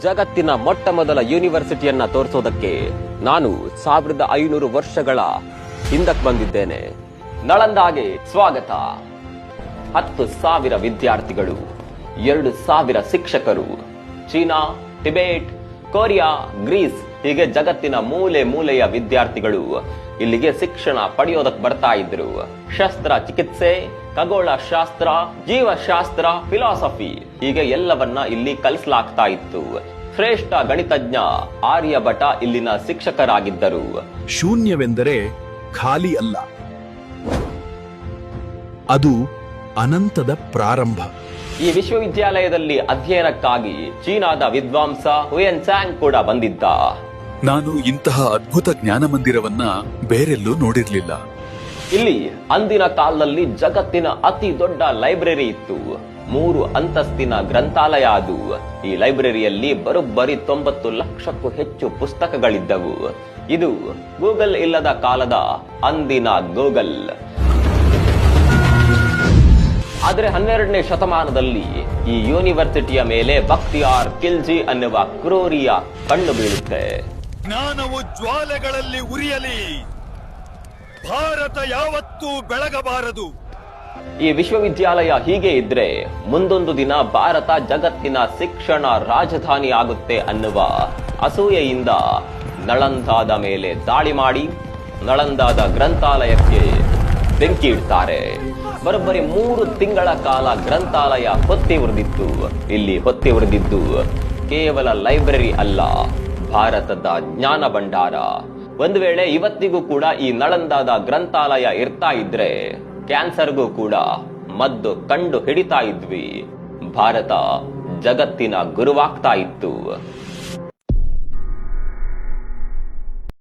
ಜಗತ್ತಿನ ಮೊಟ್ಟ ಮೊದಲ ಯೂನಿವರ್ಸಿಟಿಯನ್ನ ತೋರಿಸೋದಕ್ಕೆ ನಾನು 1500 ವರ್ಷಗಳ ಹಿಂದಕ್ಕೆ ಬಂದಿದ್ದೇನೆ. ನಳಂದಾಗೆ ಸ್ವಾಗತ. 10,000 ವಿದ್ಯಾರ್ಥಿಗಳು, 2,000 ಶಿಕ್ಷಕರು, ಚೀನಾ, ಟಿಬೇಟ್, ಕೊರಿಯಾ, ಗ್ರೀಸ್ ಹೀಗೆ ಜಗತ್ತಿನ ಮೂಲೆ ಮೂಲೆಯ ವಿದ್ಯಾರ್ಥಿಗಳು ಇಲ್ಲಿಗೆ ಶಿಕ್ಷಣ ಪಡೆಯೋದಕ್ಕೆ ಬರ್ತಾ ಇದ್ರು. ಶಸ್ತ್ರ ಚಿಕಿತ್ಸೆ, ಖಗೋಳ ಶಾಸ್ತ್ರ, ಜೀವಶಾಸ್ತ್ರ, ಫಿಲಾಸಫಿ ಹೀಗೆ ಎಲ್ಲವನ್ನ ಇಲ್ಲಿ ಕಲಿಸಲಾಗ್ತಾ ಇತ್ತು. ಶ್ರೇಷ್ಠ ಗಣಿತಜ್ಞ ಆರ್ಯಭಟ ಇಲ್ಲಿನ ಶಿಕ್ಷಕರಾಗಿದ್ದರು. ಶೂನ್ಯವೆಂದರೆ ಖಾಲಿ ಅಲ್ಲ, ಅದು ಅನಂತದ ಪ್ರಾರಂಭ. ಈ ವಿಶ್ವವಿದ್ಯಾಲಯದಲ್ಲಿ ಅಧ್ಯಯನಕ್ಕಾಗಿ ಚೀನಾದ ವಿದ್ವಾಂಸ ಹುಯೆನ್ ತ್ಸಾಂಗ್ ಕೂಡ ಬಂದಿದ್ದ. ನಾನು ಇಂತಹ ಅದ್ಭುತ ಜ್ಞಾನ ಮಂದಿರವನ್ನ ಬೇರೆಲ್ಲೂ ನೋಡಿರ್ಲಿಲ್ಲ. ಇಲ್ಲಿ ಅಂದಿನ ಕಾಲದಲ್ಲಿ ಜಗತ್ತಿನ ಅತಿ ದೊಡ್ಡ ಲೈಬ್ರರಿ ಇತ್ತು. 3 ಅಂತಸ್ತಿನ ಗ್ರಂಥಾಲಯ ಅದು. ಈ ಲೈಬ್ರರಿಯಲ್ಲಿ ಬರೋಬ್ಬರಿ 90 ಲಕ್ಷಕ್ಕೂ ಹೆಚ್ಚು ಪುಸ್ತಕಗಳಿದ್ದವು. ಇದು ಗೂಗಲ್ ಇಲ್ಲದ ಕಾಲದ ಅಂದಿನ ಗೂಗಲ್. ಆದರೆ 12ನೇ ಶತಮಾನದಲ್ಲಿ ಈ ಯೂನಿವರ್ಸಿಟಿಯ ಮೇಲೆ ಬಕ್ತಿಯಾರ್ ಖಿಲ್ಜಿ ಅನ್ನುವ ಕ್ರೂರಿಯ ಕಣ್ಣು ಬೀಳುತ್ತೆ. ಜ್ಞಾನವು ಜ್ವಾಲೆಗಳಲ್ಲಿ ಉರಿಯಲಿ, ಭಾರತ ಯಾವತ್ತೂ ಬೆಳಗಬಾರದು. ಈ ವಿಶ್ವವಿದ್ಯಾಲಯ ಹೀಗೆ ಇದ್ರೆ ಮುಂದೊಂದು ದಿನ ಭಾರತ ಜಗತ್ತಿನ ಶಿಕ್ಷಣ ರಾಜಧಾನಿ ಆಗುತ್ತೆ ಅನ್ನುವ ಅಸೂಯೆಯಿಂದ ನಳಂದಾದ ಮೇಲೆ ದಾಳಿ ಮಾಡಿ ನಳಂದಾದ ಗ್ರಂಥಾಲಯಕ್ಕೆ ಬೆಂಕಿ ಇಡ್ತಾರೆ. ಬರೋಬ್ಬರಿ 3 ತಿಂಗಳ ಕಾಲ ಗ್ರಂಥಾಲಯ ಹೊತ್ತಿ ಉರಿದಿತ್ತು. ಇಲ್ಲಿ ಹೊತ್ತಿ ಉರಿದಿದ್ದು ಕೇವಲ ಲೈಬ್ರರಿ ಅಲ್ಲ, ಭಾರತದ ಜ್ಞಾನ ಭಂಡಾರ. ಒಂದು ವೇಳೆ ಇವತ್ತಿಗೂ ಕೂಡ ಈ ನಳಂದಾದ ಗ್ರಂಥಾಲಯ ಇರ್ತಾ ಇದ್ರೆ ಕ್ಯಾನ್ಸರ್ಗೂ ಕೂಡ ಮದ್ದು ಕಂಡು ಹಿಡಿತಾ ಇದ್ವಿ. ಭಾರತ ಜಗತ್ತಿನ ಗುರುವಾಗ್ತಾ ಇತ್ತು.